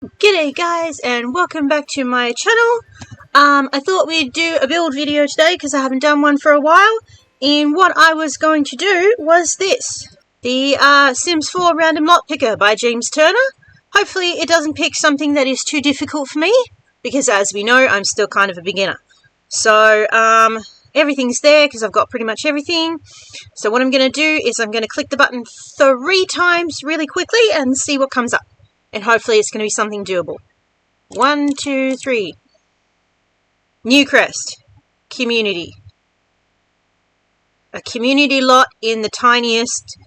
G'day guys, and welcome back to my channel. I thought we'd do a build video today because I haven't done one for a while. And what I was going to do was this. The Sims 4 Random Lot Picker by James Turner. Hopefully it doesn't pick something that is too difficult for me, because as we know, I'm still kind of a beginner. So, everything's there because I've got pretty much everything. So what I'm going to do is I'm going to click the button 3 times really quickly and see what comes up. And hopefully it's going to be something doable. 1, 2, 3. Newcrest. Community. A community lot in the tiniest...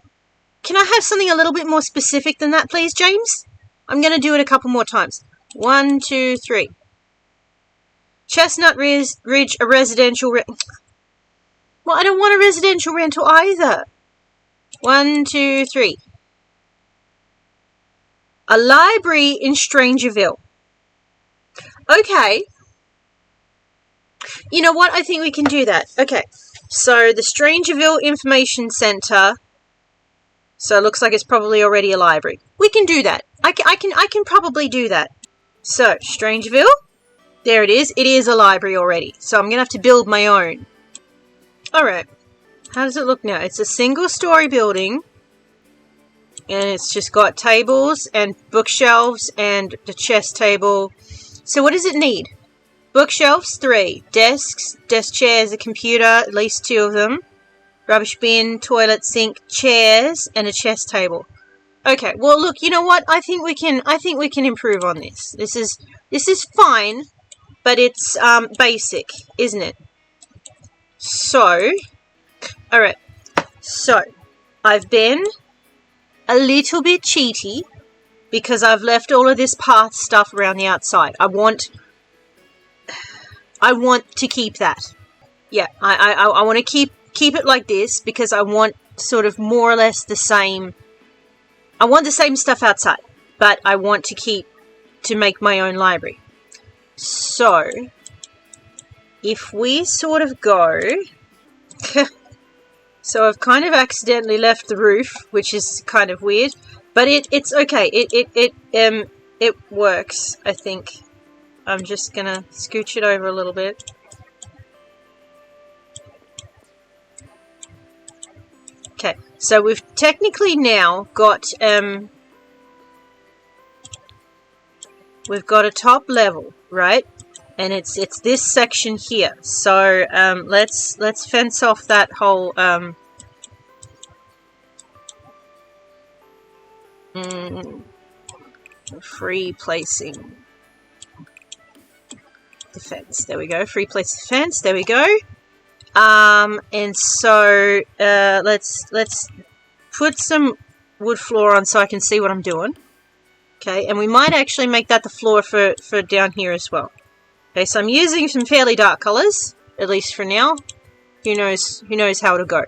Can I have something a little bit more specific than that, please, James? I'm going to do it a couple more times. 1, 2, 3. Chestnut Ridge, a residential... Well, I don't want a residential rental either. 1, 2, 3. A library in Strangerville. Okay. You know what? I think we can do that. Okay. So, the Strangerville Information Center. So, it looks like it's probably already a library. We can do that. I can probably do that. So, Strangerville. There it is. It is a library already. So, I'm going to have to build my own. Alright. How does it look now? It's a single-story building. And it's just got tables and bookshelves and the chest table. So what does it need? Bookshelves, 3. Desks, desk chairs, a computer, at least 2 of them. Rubbish bin, toilet, sink, chairs, and a chest table. Okay, well look, you know what? I think we can improve on this. This is fine, but it's basic, isn't it? So, alright. So, I've been a little bit cheaty because I've left all of this path stuff around the outside. I want to keep that. Yeah, I want to keep it like this because I want sort of more or less the same. I want the same stuff outside, but I want to make my own library. So, if we sort of go... So I've kind of accidentally left the roof, which is kind of weird, but it's okay. It works, I think. I'm just gonna scooch it over a little bit. Okay, so we've technically now got we've got a top level, right? And it's this section here. So let's fence off that whole free placing defense. There we go. Free place defense. There we go. And so let's put some wood floor on so I can see what I'm doing. Okay, and we might actually make that the floor for down here as well. Okay, so I'm using some fairly dark colours, at least for now. Who knows how to go.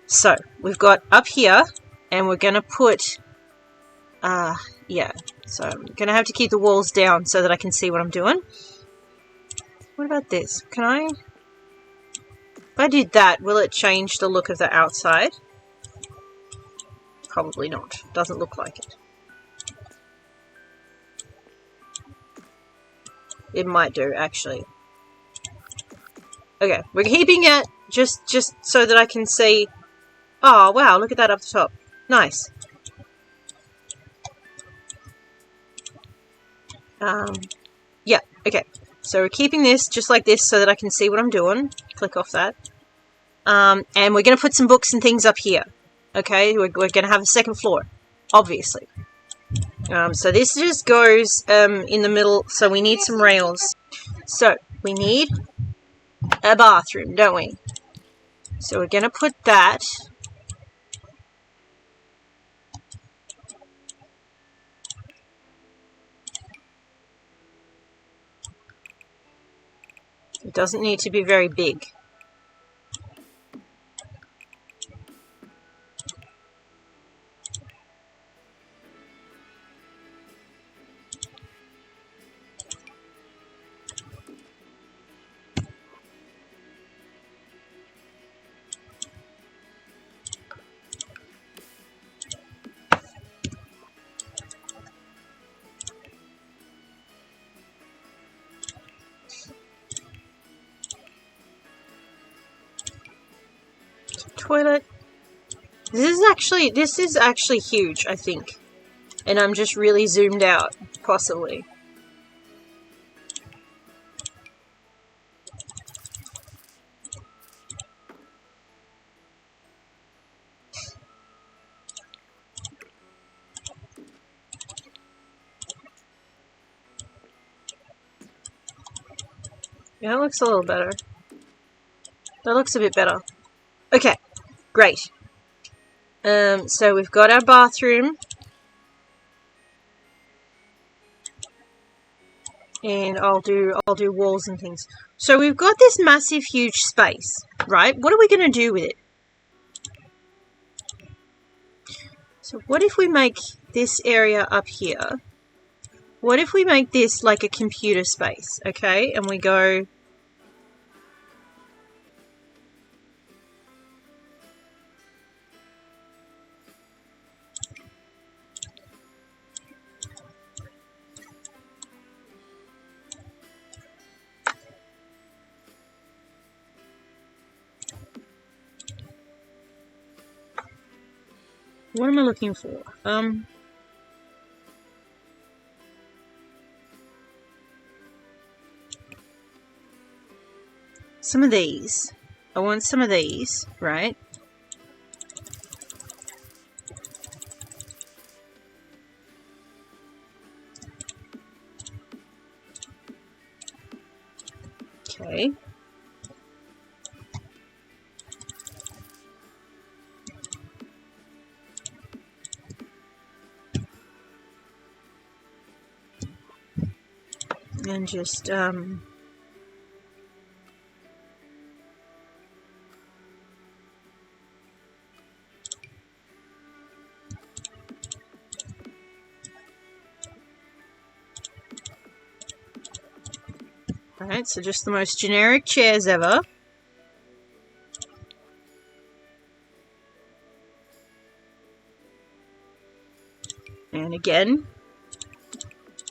So, we've got up here, and we're going to put, yeah. So, I'm going to have to keep the walls down so that I can see what I'm doing. What about this? Can I... If I did that, will it change the look of the outside? Probably not. Doesn't look like it. It might do, actually. Okay, we're keeping it just so that I can see... Oh, wow, look at that up the top. Nice. Yeah, okay. So we're keeping this just like this so that I can see what I'm doing. Click off that. And we're going to put some books and things up here. Okay, we're going to have a second floor. Obviously. So this just goes in the middle, so we need some rails. So, we need a bathroom, don't we? So we're going to put that. It doesn't need to be very big. toilet. This is actually huge, I think. And I'm just really zoomed out, possibly. Yeah, that looks a little better. That looks a bit better. Okay, great. So we've got our bathroom. And I'll do walls and things. So we've got this massive, huge space, right? What are we going to do with it? So what if we make this area up here? What if we make this like a computer space, okay? And we go... What am I looking for? Some of these. I want some of these, right? Okay. And just, Alright, so just the most generic chairs ever. And again,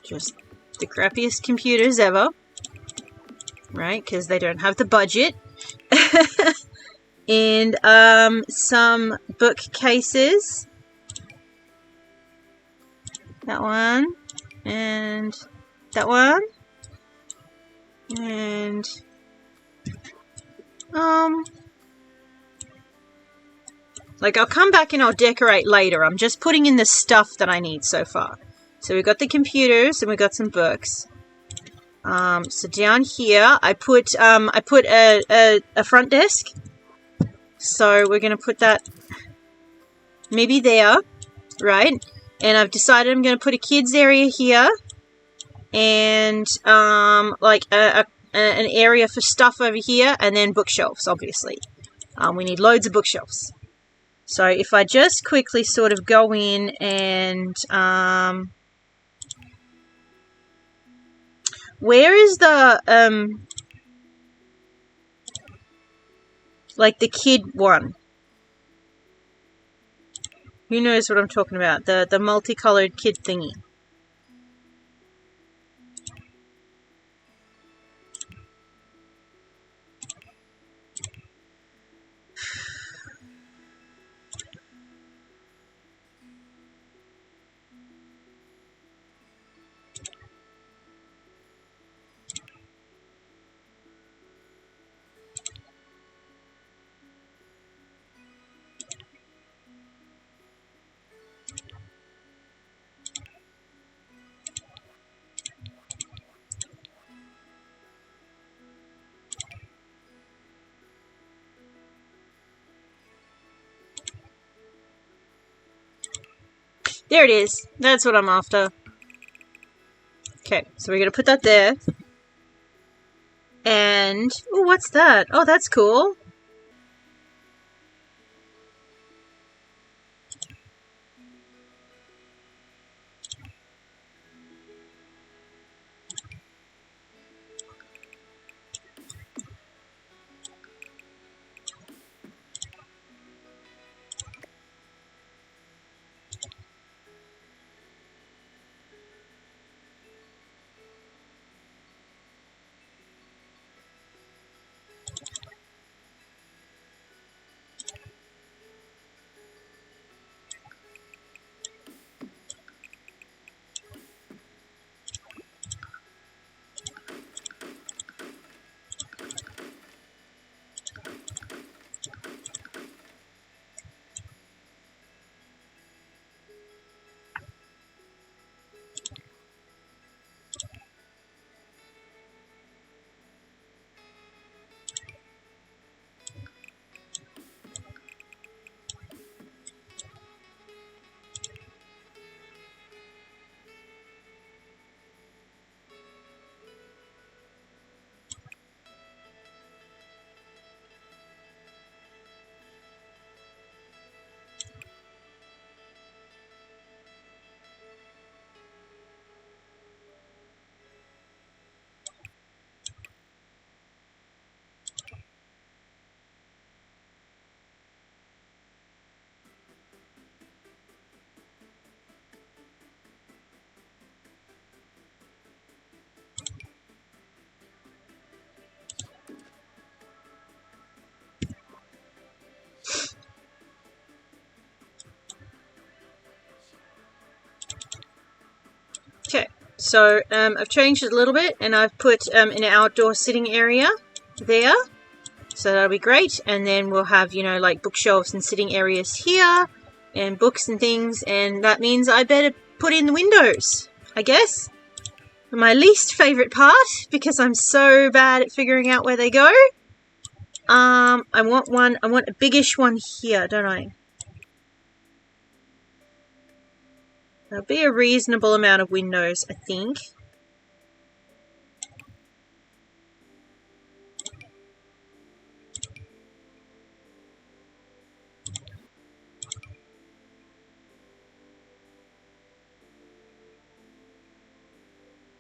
just the crappiest computers ever. Right, because they don't have the budget. And some bookcases. That one. And that one. And like I'll come back and I'll decorate later. I'm just putting in the stuff that I need so far. So we've got the computers and we've got some books. So down here I put a front desk. So we're gonna put that maybe there, right? And I've decided I'm gonna put a kids area here. And like an area for stuff over here, and then bookshelves, obviously. We need loads of bookshelves. So if I just quickly sort of go in and where is the like the kid one? Who knows what I'm talking about? The multicolored kid thingy. There it is. That's what I'm after. Okay, so we're going to put that there. And... oh, what's that? Oh, that's cool. So I've changed it a little bit, and I've put an outdoor sitting area there. So that'll be great. And then we'll have, you know, like bookshelves and sitting areas here, and books and things. And that means I better put in the windows, I guess. My least favourite part, because I'm so bad at figuring out where they go. I want a biggish one here, don't I? There'll be a reasonable amount of windows, I think.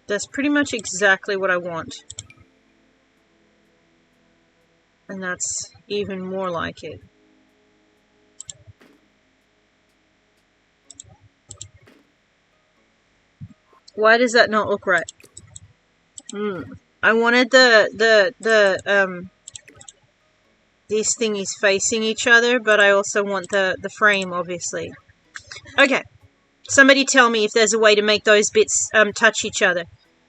That's pretty much exactly what I want. And that's even more like it. Why does that not look right? I wanted these thingies facing each other, but I also want the frame, obviously. Okay. Somebody tell me if there's a way to make those bits touch each other.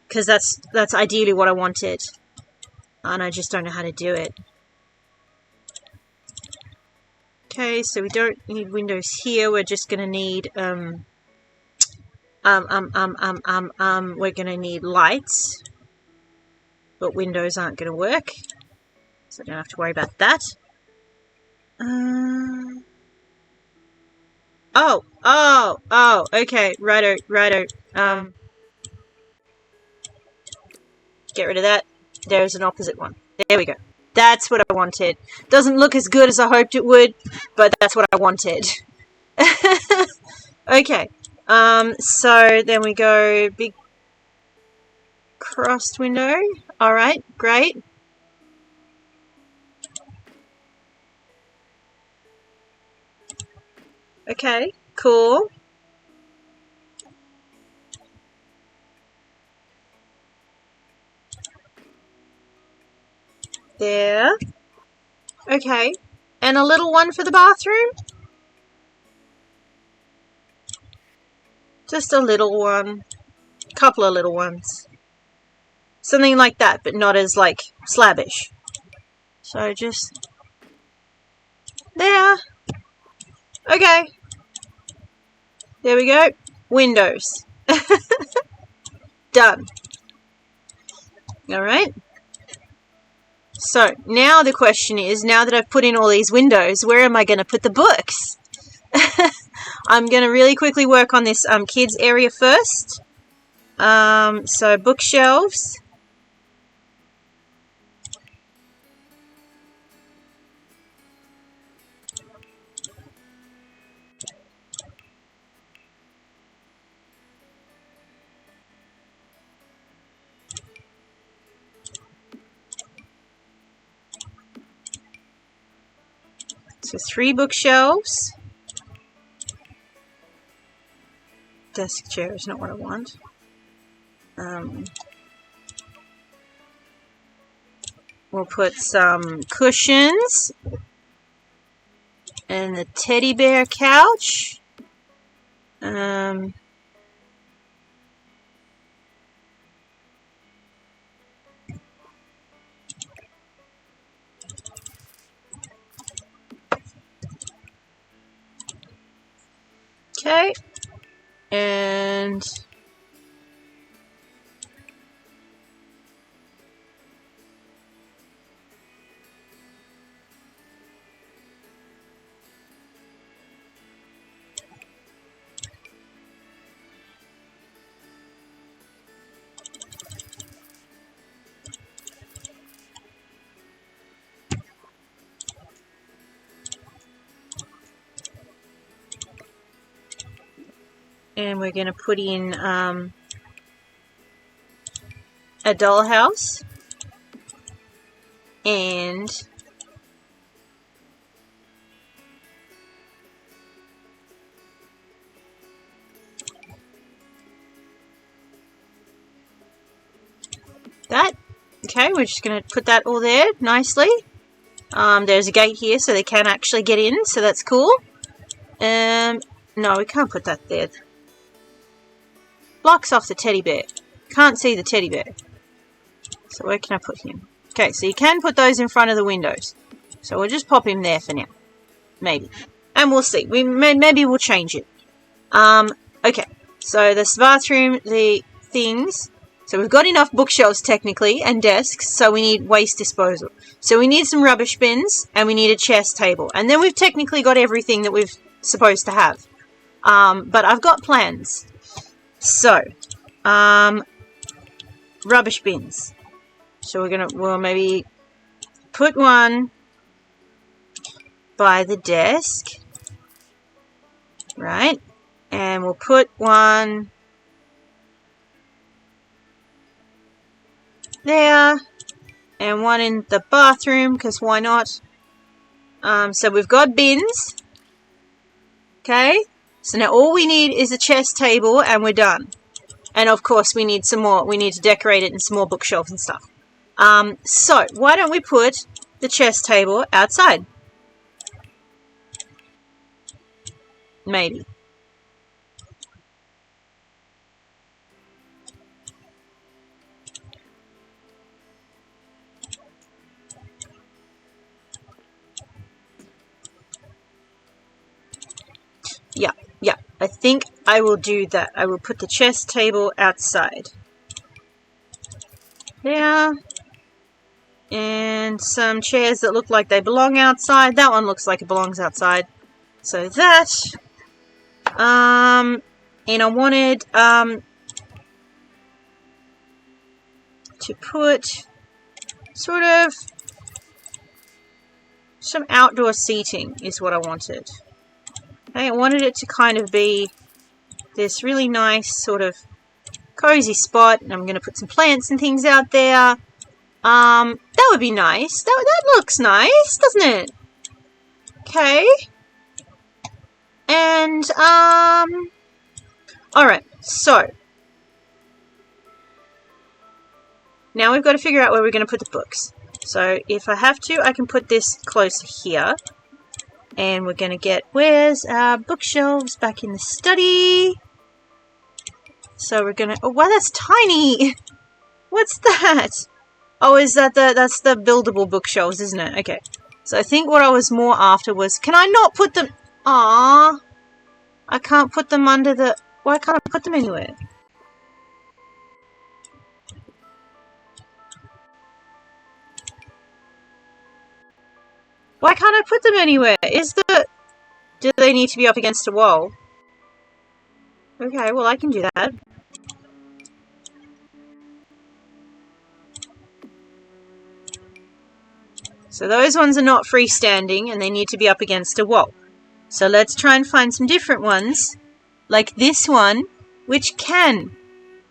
Because that's ideally what I wanted. And I just don't know how to do it. Okay, so we don't need windows here. We're just gonna need we're gonna need lights. But windows aren't gonna work. So I don't have to worry about that. Oh, okay, righto. Get rid of that. There's an opposite one. There we go. That's what I wanted. Doesn't look as good as I hoped it would, but that's what I wanted. Okay. So then we go big crossed window. Alright, great. Okay, cool. There. Okay. And a little one for the bathroom? Just a little one. Couple of little ones. Something like that, but not as, like, slabbish. So just... there. Okay. There we go. Windows. Done. Alright. So, now the question is, now that I've put in all these windows, where am I going to put the books? I'm going to really quickly work on this kids area first. So, bookshelves. So 3 bookshelves. Desk chair is not what I want. We'll put some cushions. And the teddy bear couch. Okay, and we're going to put in a dollhouse and that. Okay, we're just going to put that all there nicely. There's a gate here so they can actually get in, so that's cool. No, we can't put that there. Blocks off the teddy bear. Can't see the teddy bear. So where can I put him? Okay, so you can put those in front of the windows. So we'll just pop him there for now. Maybe. And we'll see. Maybe we'll change it. Okay. So this bathroom, the things. So we've got enough bookshelves technically and desks. So we need waste disposal. So we need some rubbish bins and we need a chess table. And then we've technically got everything that we've supposed to have. But I've got plans. So, rubbish bins. So we'll maybe put one by the desk, right? And we'll put one there, and one in the bathroom, because why not? So we've got bins, okay? So now all we need is a chess table, and we're done. And of course we need some more, we need to decorate it in some more bookshelves and stuff. So why don't we put the chess table outside? Maybe. Yeah, I think I will do that. I will put the chess table outside. There. And some chairs that look like they belong outside. That one looks like it belongs outside. So that. And I wanted to put sort of some outdoor seating is what I wanted. Okay, I wanted it to kind of be this really nice sort of cozy spot, and I'm going to put some plants and things out there. That would be nice. That looks nice, doesn't it? Okay. And, alright, so. Now we've got to figure out where we're going to put the books. So, if I have to, I can put this closer here. And we're going to get, where's our bookshelves? Back in the study. So we're going to, oh wow, that's tiny. What's that? Oh, is that that's the buildable bookshelves, isn't it? Okay. So I think what I was more after was, can I not put them, I can't put them under the, why can't I put them anywhere? Why can't I put them anywhere? Do they need to be up against a wall? Okay, well I can do that. So those ones are not freestanding and they need to be up against a wall. So let's try and find some different ones, like this one, which can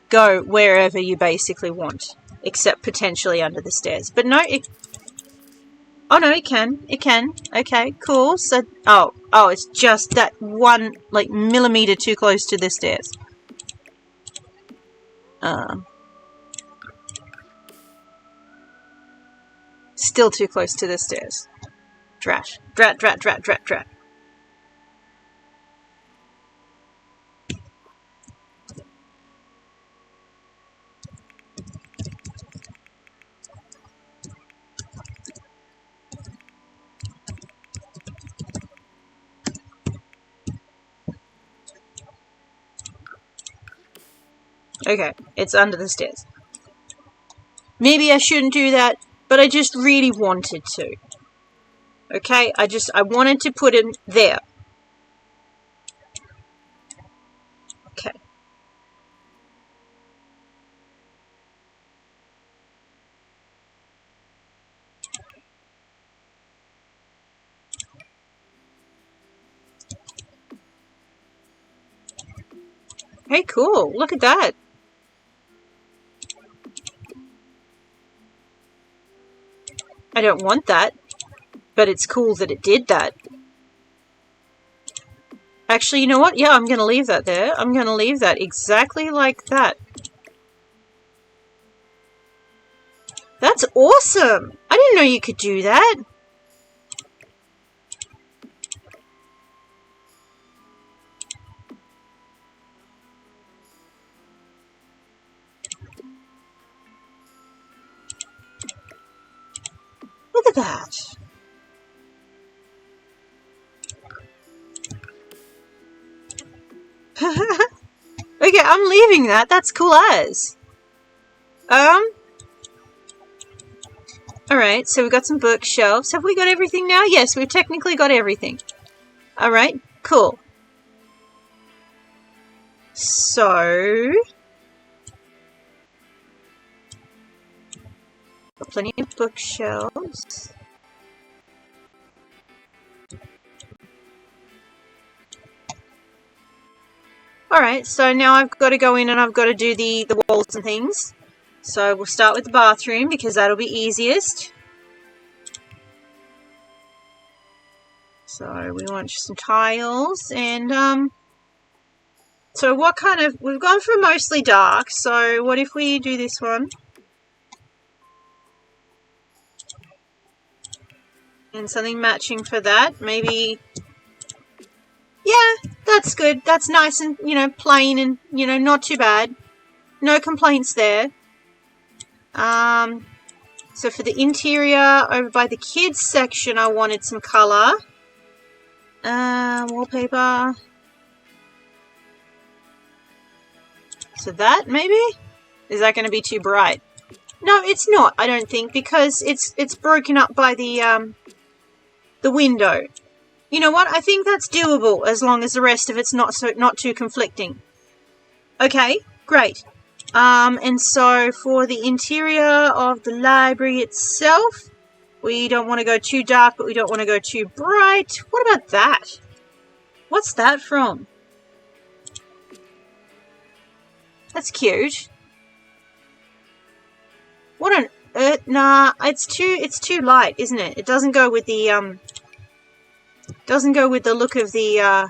go wherever you basically want, except potentially under the stairs. But no, oh no, it can. It can. Okay, cool. So, oh, it's just that one, like, millimeter too close to the stairs. Still too close to the stairs. Drat. Okay, it's under the stairs. Maybe I shouldn't do that, but I just really wanted to. Okay, I wanted to put it there. Okay. Hey, cool. Look at that. I don't want that, but it's cool that it did that. Actually, you know what? Yeah, I'm going to leave that there. I'm going to leave that exactly like that. That's awesome! I didn't know you could do that. at that. Okay, I'm leaving that. That's cool as. Alright, so we've got some bookshelves. Have we got everything now? Yes, we've technically got everything. Alright, cool. So... got plenty of bookshelves. Alright, so now I've got to go in and I've got to do the walls and things. So we'll start with the bathroom because that'll be easiest. So we want some tiles and so what kind of, we've gone for mostly dark, so what if we do this one? And something matching for that, maybe, yeah, that's good. That's nice and, you know, plain and, you know, not too bad. No complaints there. So for the interior, over by the kids section, I wanted some colour. Wallpaper. So that, maybe? Is that going to be too bright? No, it's not, I don't think, because it's broken up by the window. You know what? I think that's doable as long as the rest of it's not too conflicting. Okay, great. And so for the interior of the library itself, we don't want to go too dark, but we don't want to go too bright. What about that? What's that from? That's cute. What on earth? Nah, it's too light, isn't it? It doesn't go with the look of the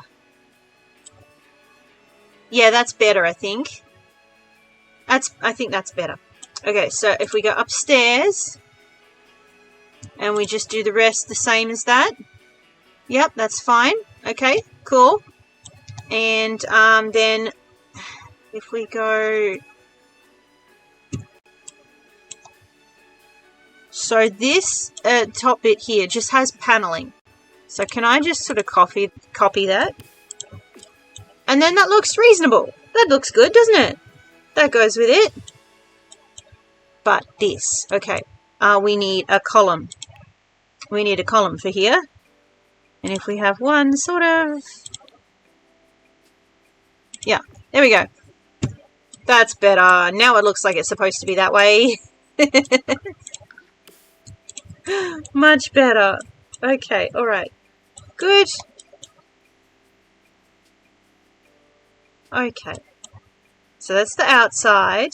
yeah, that's better, I think. I think that's better. Okay, so if we go upstairs and we just do the rest the same as that. Yep, that's fine. Okay, cool. And then if we go, so this top bit here just has paneling. So can I just sort of copy that? And then that looks reasonable. That looks good, doesn't it? That goes with it. But this, okay. We need a column. We need a column for here. And if we have one sort of... yeah, there we go. That's better. Now it looks like it's supposed to be that way. Much better. Okay, alright. Good. Okay. So that's the outside.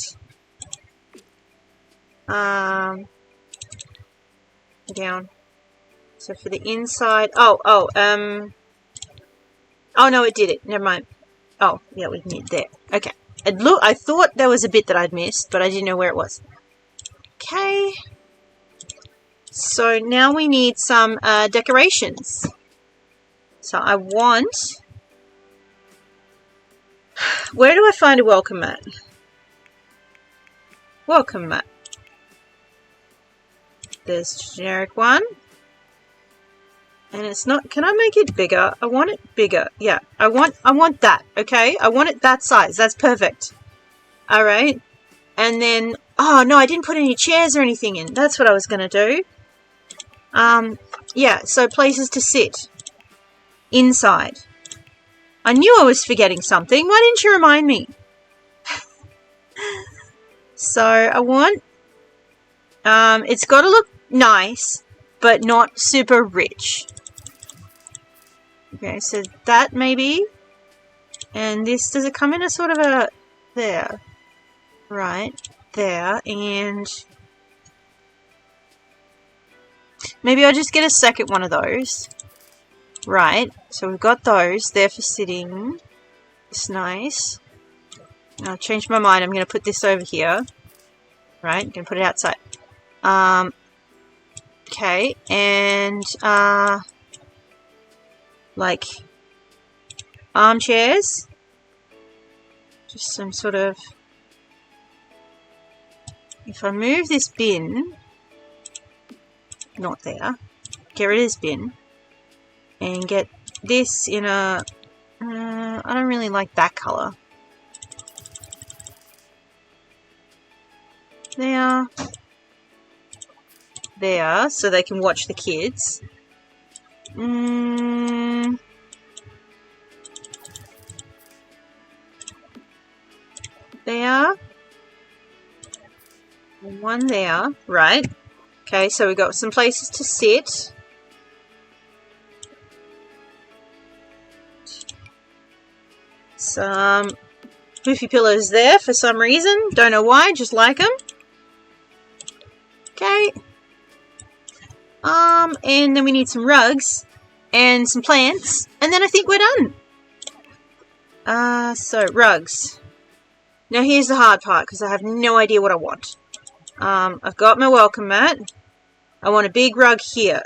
Down. So for the inside, oh no, it did it. Never mind. Oh, yeah, we need there. Okay. I thought there was a bit that I'd missed, but I didn't know where it was. Okay. So now we need some decorations. So I want... where do I find a welcome mat? Welcome mat. There's a generic one. And it's not... can I make it bigger? I want it bigger. Yeah, I want that, okay? I want it that size. That's perfect. Alright. And then... oh, no, I didn't put any chairs or anything in. That's what I was going to do. Yeah, so places to sit. Inside. I knew I was forgetting something. Why didn't you remind me? So, I want... it's got to look nice, but not super rich. Okay, so that maybe. And this, does it come in a sort of a... there. Right. There. And... maybe I'll just get a second one of those. Right. So we've got those. There for sitting. It's nice. I'll change my mind. I'm going to put this over here. Right. I'm going to put it outside. Okay. And, like, armchairs. Just some sort of... if I move this bin... not there. Get rid of this bin. And get this in a... I don't really like that colour. There. There, so they can watch the kids. There. One there. Right. Okay, so we've got some places to sit. Some poofy pillows there for some reason. Don't know why, just like them. Okay. And then we need some rugs and some plants, and then I think we're done. So rugs. Now here's the hard part, because I have no idea what I want. I've got my welcome mat. I want a big rug here.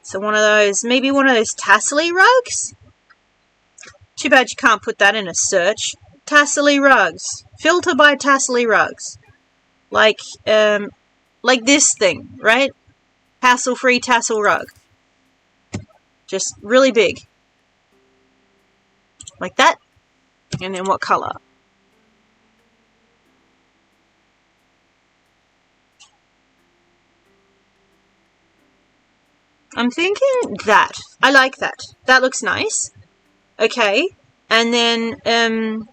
So one of those, maybe one of those tassel-y rugs? Too bad you can't put that in a search. Tassel-y rugs. Filter by tassel-y rugs. Like this thing, right? Hassle-free tassel rug. Just really big. Like that. And then what colour? I'm thinking that. I like that. That looks nice. Okay. And then,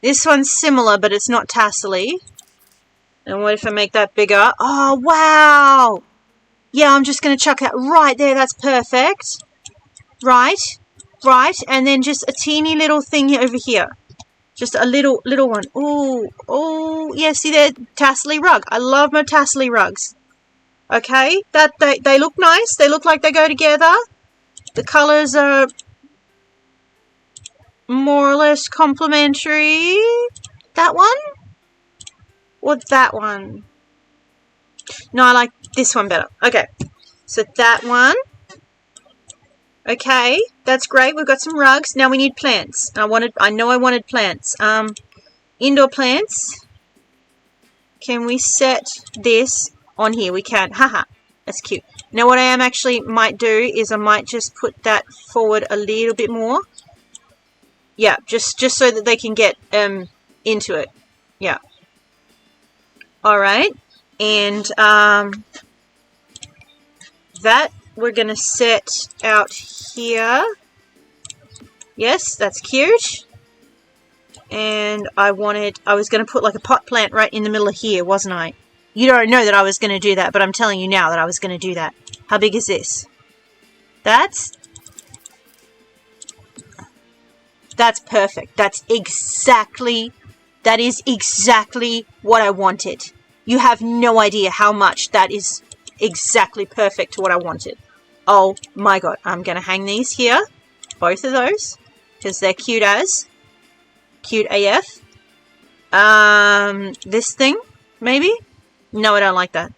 this one's similar, but it's not tassel-y. And what if I make that bigger? Oh, wow! Yeah, I'm just going to chuck that right there. That's perfect. Right. Right. And then just a teeny little thing over here. Just a little one. Ooh. Oh, yeah, see there? Tassel-y rug. I love my tassel-y rugs. Okay. They look nice. They look like they go together. The colours are more or less complementary. That one? Or that one? No, I like this one better. Okay. So that one. Okay. That's great. We've got some rugs. Now we need plants. I know I wanted plants. Indoor plants. Can we set this on here? We can. Haha. That's cute. Now what I might do is I might just put that forward a little bit more. Yeah, just so that they can get into it. Yeah. Alright. And that we're going to set out here. Yes, that's cute. And I was going to put like a pot plant right in the middle of here, wasn't I? You don't know that I was going to do that, but I'm telling you now that I was going to do that. How big is this? That's perfect. That is exactly what I wanted. You have no idea how much that is exactly perfect to what I wanted. Oh my god. I'm going to hang these here. Both of those. Because they're cute as. Cute AF. This thing. Maybe? No, I don't like that.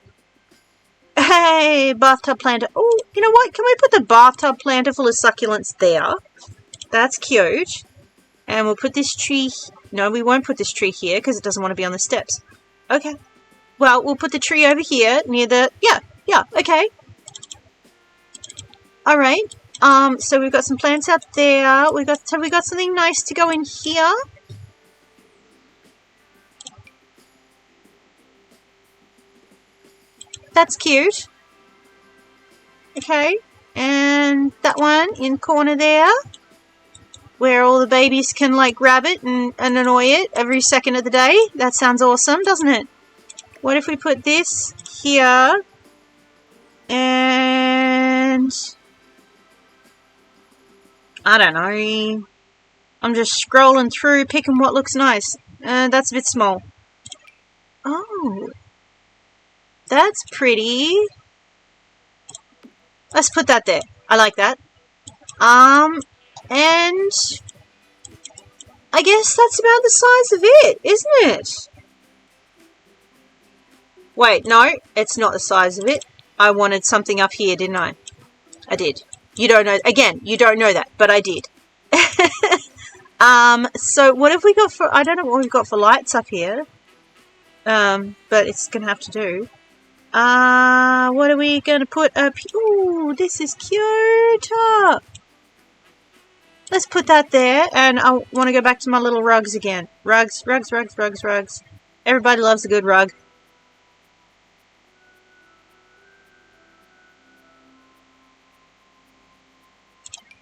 Hey, bathtub planter. Oh, you know what? Can we put the bathtub planter full of succulents there? That's cute. And we'll put this tree... No, we won't put this tree here because it doesn't want to be on the steps. Okay. Well, we'll put the tree over here near the... Yeah, okay. Alright. So we've got some plants out there. We got something nice to go in here. That's cute. Okay. And that one in corner there. Where all the babies can, like, grab it and annoy it every second of the day. That sounds awesome, doesn't it? What if we put this here? And... I don't know. I'm just scrolling through, picking what looks nice. That's a bit small. Oh. That's pretty. Let's put that there. I like that. And I guess that's about the size of it, isn't it? Wait, no, it's not the size of it. I wanted something up here, didn't I? I did. You don't know. Again, you don't know that, but I did. So what have we got for... I don't know what we've got for lights up here. But it's going to have to do. What are we going to put up? Ooh, this is cute. Let's put that there, and I want to go back to my little rugs again. Rugs, rugs, rugs, rugs, rugs. Everybody loves a good rug.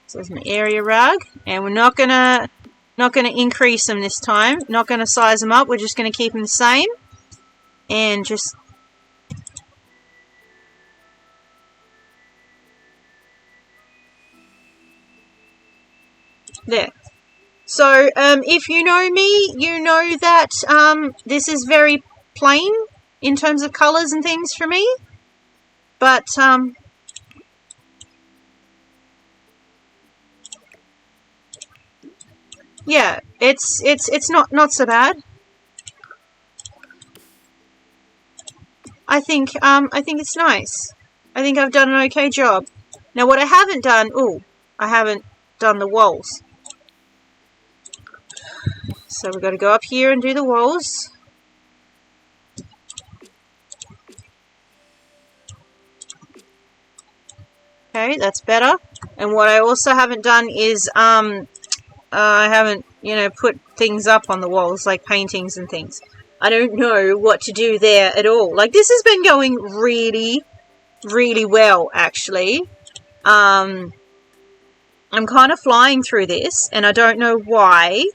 So there's my area rug, and we're not gonna increase them this time. Not gonna size them up. We're just gonna keep them the same, and just there. So if you know me, you know that this is very plain in terms of colors and things for me, but yeah, it's not so bad. I think it's nice. I think I've done an okay job. Now what I haven't done, I haven't done the walls. So we've got to go up here and do the walls. Okay, that's better. And what I also haven't done is I haven't, put things up on the walls, like paintings and things. I don't know what to do there at all. Like, this has been going really, really well, actually. I'm kind of flying through this, and I don't know why.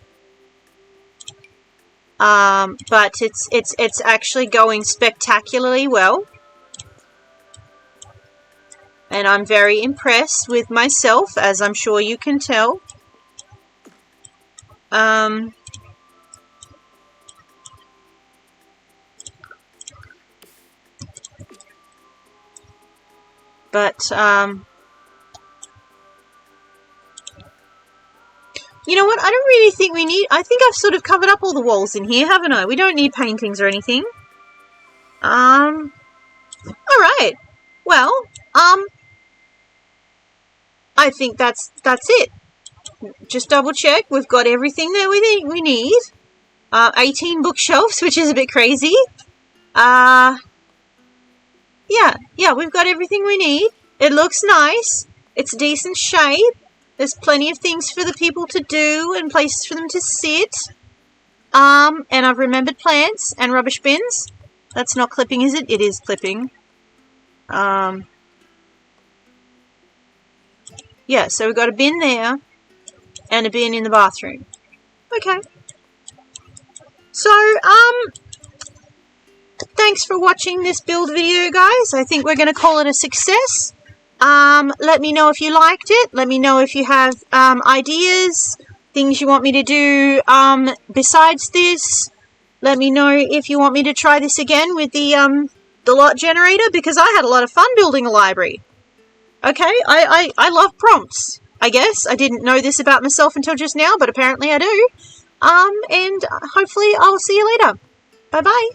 But it's actually going spectacularly well. And I'm very impressed with myself, as I'm sure you can tell. You know what? I don't really think we need... I think I've sort of covered up all the walls in here, haven't I? We don't need paintings or anything. Alright. Well, I think that's it. Just double check. We've got everything that we need. 18 bookshelves, which is a bit crazy. Yeah, we've got everything we need. It looks nice. It's decent shape. There's plenty of things for the people to do and places for them to sit. And I've remembered plants and rubbish bins. That's not clipping, is it? It is clipping. Yeah, so we've got a bin there and a bin in the bathroom. Okay. So, thanks for watching this build video, guys. I think we're going to call it a success. Let me know if you liked it. Let me know if you have ideas, things you want me to do besides this. Let me know if you want me to try this again with the lot generator, because I had a lot of fun building a library. Okay, I love prompts, I guess. I didn't know this about myself until just now, but apparently I do. And hopefully I'll see you later. Bye-bye.